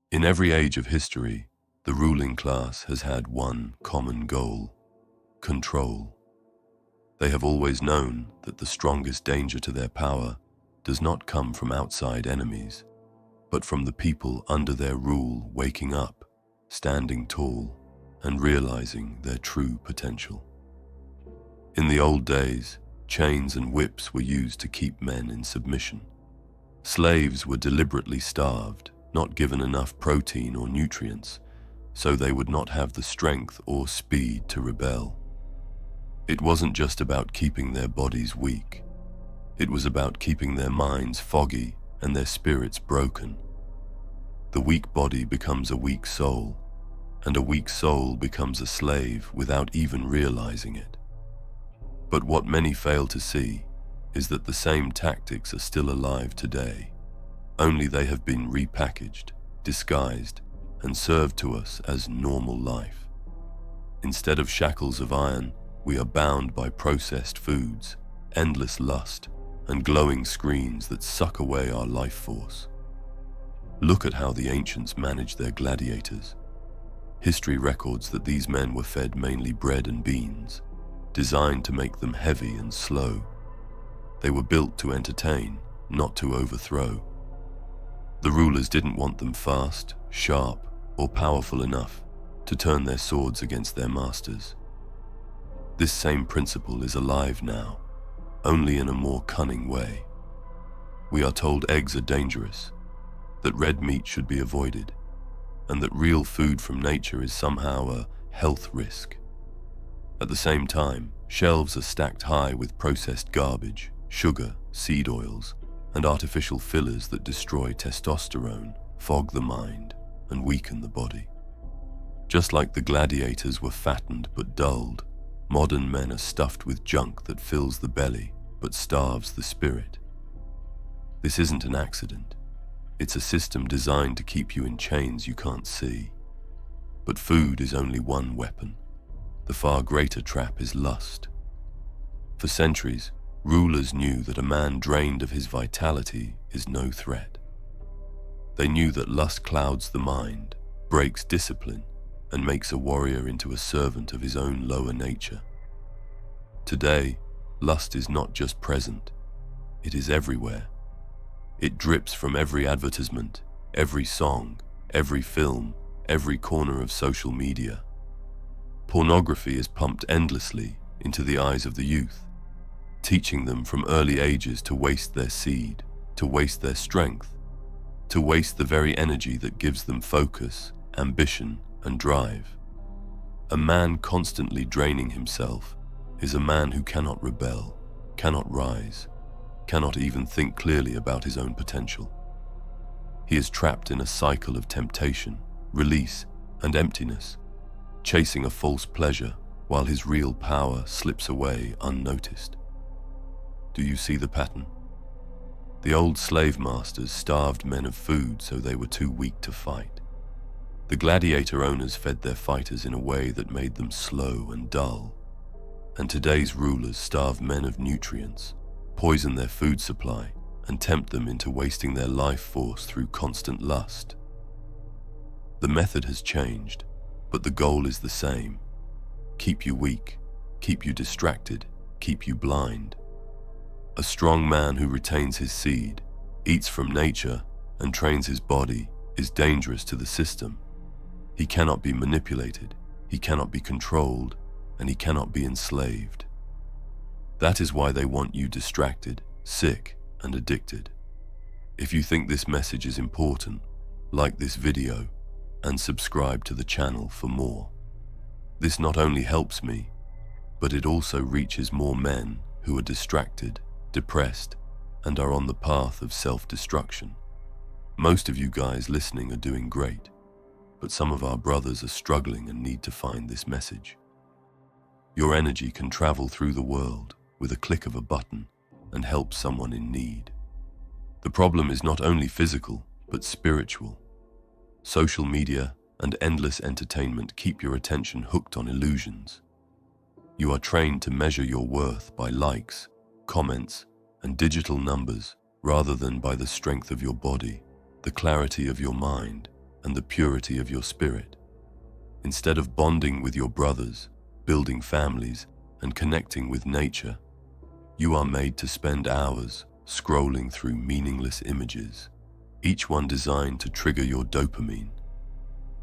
In every age of history, the ruling class has had one common goal: control. They have always known that the strongest danger to their power does not come from outside enemies, but from the people under their rule waking up, standing tall, and realizing their true potential. In the old days, chains and whips were used to keep men in submission. Slaves were deliberately starved, not given enough protein or nutrients, so they would not have the strength or speed to rebel. It wasn't just about keeping their bodies weak. It was about keeping their minds foggy and their spirits broken. The weak body becomes a weak soul, and a weak soul becomes a slave without even realizing it. But what many fail to see is that the same tactics are still alive today, only they have been repackaged, disguised, and served to us as normal life. Instead of shackles of iron, we are bound by processed foods, endless lust, and glowing screens that suck away our life force. Look at how the ancients managed their gladiators. History records that these men were fed mainly bread and beans, designed to make them heavy and slow. They were built to entertain, not to overthrow. The rulers didn't want them fast, sharp, or powerful enough to turn their swords against their masters. This same principle is alive now, only in a more cunning way. We are told eggs are dangerous, that red meat should be avoided, and that real food from nature is somehow a health risk. At the same time, shelves are stacked high with processed garbage, sugar, seed oils, and artificial fillers that destroy testosterone, fog the mind, and weaken the body. Just like the gladiators were fattened but dulled, modern men are stuffed with junk that fills the belly but starves the spirit. This isn't an accident. It's a system designed to keep you in chains you can't see. But food is only one weapon. The far greater trap is lust. For centuries, rulers knew that a man drained of his vitality is no threat. They knew that lust clouds the mind, breaks discipline, and makes a warrior into a servant of his own lower nature. Today, lust is not just present, it is everywhere. It drips from every advertisement, every song, every film, every corner of social media. Pornography is pumped endlessly into the eyes of the youth, teaching them from early ages to waste their seed, to waste their strength, to waste the very energy that gives them focus, ambition, and drive. A man constantly draining himself is a man who cannot rebel, cannot rise, cannot even think clearly about his own potential. He is trapped in a cycle of temptation, release, and emptiness, chasing a false pleasure while his real power slips away unnoticed. Do you see the pattern? The old slave masters starved men of food so they were too weak to fight. The gladiator owners fed their fighters in a way that made them slow and dull. And today's rulers starve men of nutrients, poison their food supply, and tempt them into wasting their life force through constant lust. The method has changed, but the goal is the same: keep you weak, keep you distracted, keep you blind. A strong man who retains his seed, eats from nature, and trains his body is dangerous to the system. He cannot be manipulated, he cannot be controlled, and he cannot be enslaved. That is why they want you distracted, sick, and addicted. If you think this message is important, like this video and subscribe to the channel for more. This not only helps me, but it also reaches more men who are distracted, depressed, and are on the path of self-destruction. Most of you guys listening are doing great, but some of our brothers are struggling and need to find this message. Your energy can travel through the world with a click of a button and help someone in need. The problem is not only physical, but spiritual. Social media and endless entertainment keep your attention hooked on illusions. You are trained to measure your worth by likes, comments, and digital numbers rather than by the strength of your body, the clarity of your mind, and the purity of your spirit. Instead of bonding with your brothers, building families, and connecting with nature, you are made to spend hours scrolling through meaningless images, each one designed to trigger your dopamine,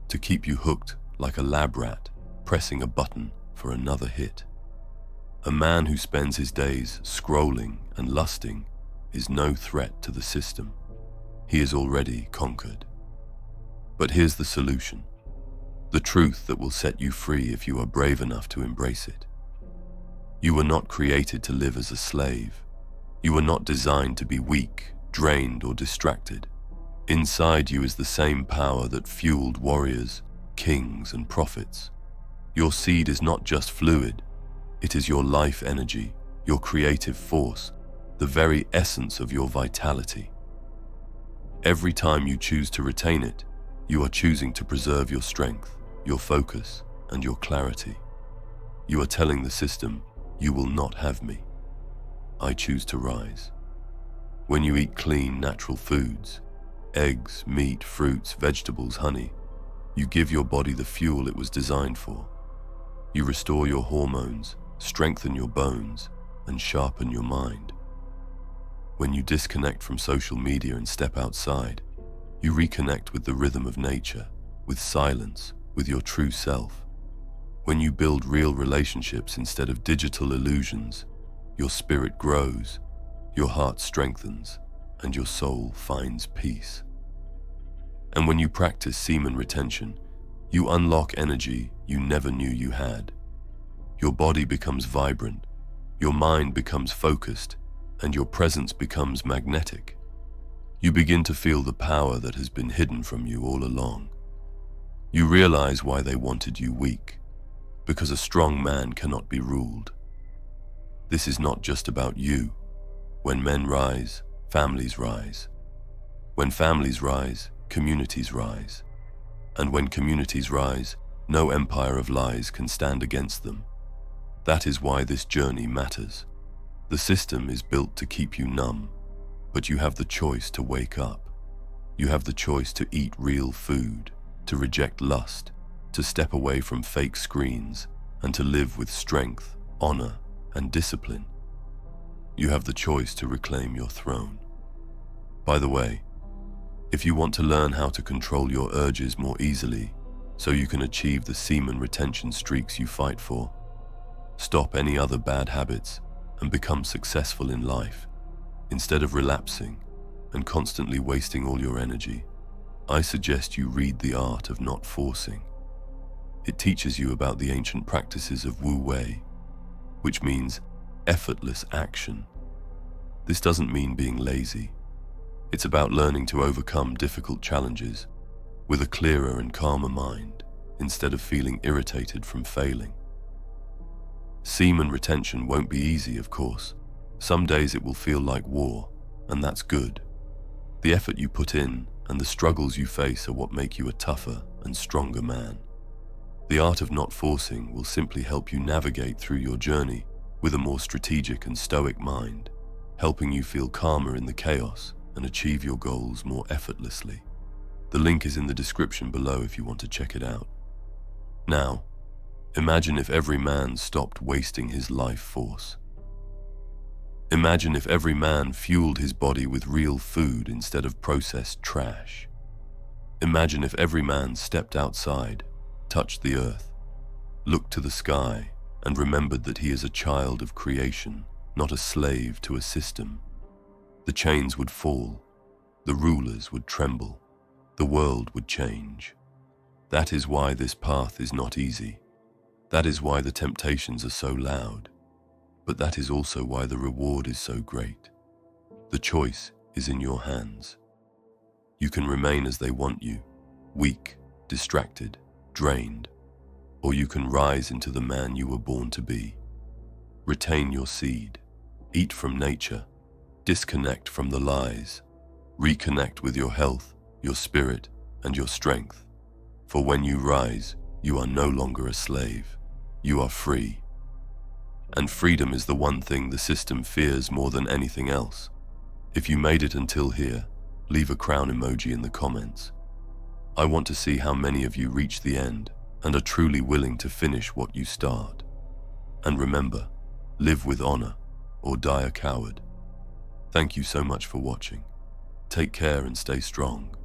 to keep you hooked like a lab rat pressing a button for another hit. A man who spends his days scrolling and lusting is no threat to the system. He is already conquered. But here's the solution, the truth that will set you free if you are brave enough to embrace it. You were not created to live as a slave. You were not designed to be weak, drained, or distracted. Inside you is the same power that fueled warriors, kings, and prophets. Your seed is not just fluid, it is your life energy, your creative force, the very essence of your vitality. Every time you choose to retain it, you are choosing to preserve your strength, your focus, and your clarity. You are telling the system, you will not have me. I choose to rise. When you eat clean, natural foods, eggs, meat, fruits, vegetables, honey, you give your body the fuel it was designed for. You restore your hormones, strengthen your bones, and sharpen your mind. When you disconnect from social media and step outside, you reconnect with the rhythm of nature, with silence, with your true self. When you build real relationships instead of digital illusions, your spirit grows, your heart strengthens, and your soul finds peace. And when you practice semen retention, you unlock energy you never knew you had. Your body becomes vibrant, your mind becomes focused, and your presence becomes magnetic. You begin to feel the power that has been hidden from you all along. You realize why they wanted you weak, because a strong man cannot be ruled. This is not just about you. When men rise, families rise. When families rise, communities rise. And when communities rise, no empire of lies can stand against them. That is why this journey matters. The system is built to keep you numb, but you have the choice to wake up. You have the choice to eat real food, to reject lust, to step away from fake screens, and to live with strength, honor, and discipline. You have the choice to reclaim your throne. By the way, if you want to learn how to control your urges more easily, so you can achieve the semen retention streaks you fight for, stop any other bad habits, and become successful in life, instead of relapsing and constantly wasting all your energy, I suggest you read The Art of Not Forcing. It teaches you about the ancient practices of Wu Wei, which means effortless action. This doesn't mean being lazy. It's about learning to overcome difficult challenges with a clearer and calmer mind, instead of feeling irritated from failing. Semen retention won't be easy, of course. Some days it will feel like war, and that's good. The effort you put in and the struggles you face are what make you a tougher and stronger man. The art of not forcing will simply help you navigate through your journey with a more strategic and stoic mind, helping you feel calmer in the chaos and achieve your goals more effortlessly. The link is in the description below if you want to check it out. Now, imagine if every man stopped wasting his life force. Imagine if every man fueled his body with real food instead of processed trash. Imagine if every man stepped outside, touched the earth, looked to the sky, and remembered that he is a child of creation, not a slave to a system. The chains would fall, the rulers would tremble, the world would change. That is why this path is not easy. That is why the temptations are so loud. But that is also why the reward is so great. The choice is in your hands. You can remain as they want you, weak, distracted, drained, or you can rise into the man you were born to be. Retain your seed, eat from nature, disconnect from the lies, reconnect with your health, your spirit, and your strength. For when you rise, you are no longer a slave. You are free. And freedom is the one thing the system fears more than anything else. If you made it until here, leave a crown emoji in the comments. I want to see how many of you reach the end and are truly willing to finish what you start. And remember, live with honor or die a coward. Thank you so much for watching. Take care and stay strong.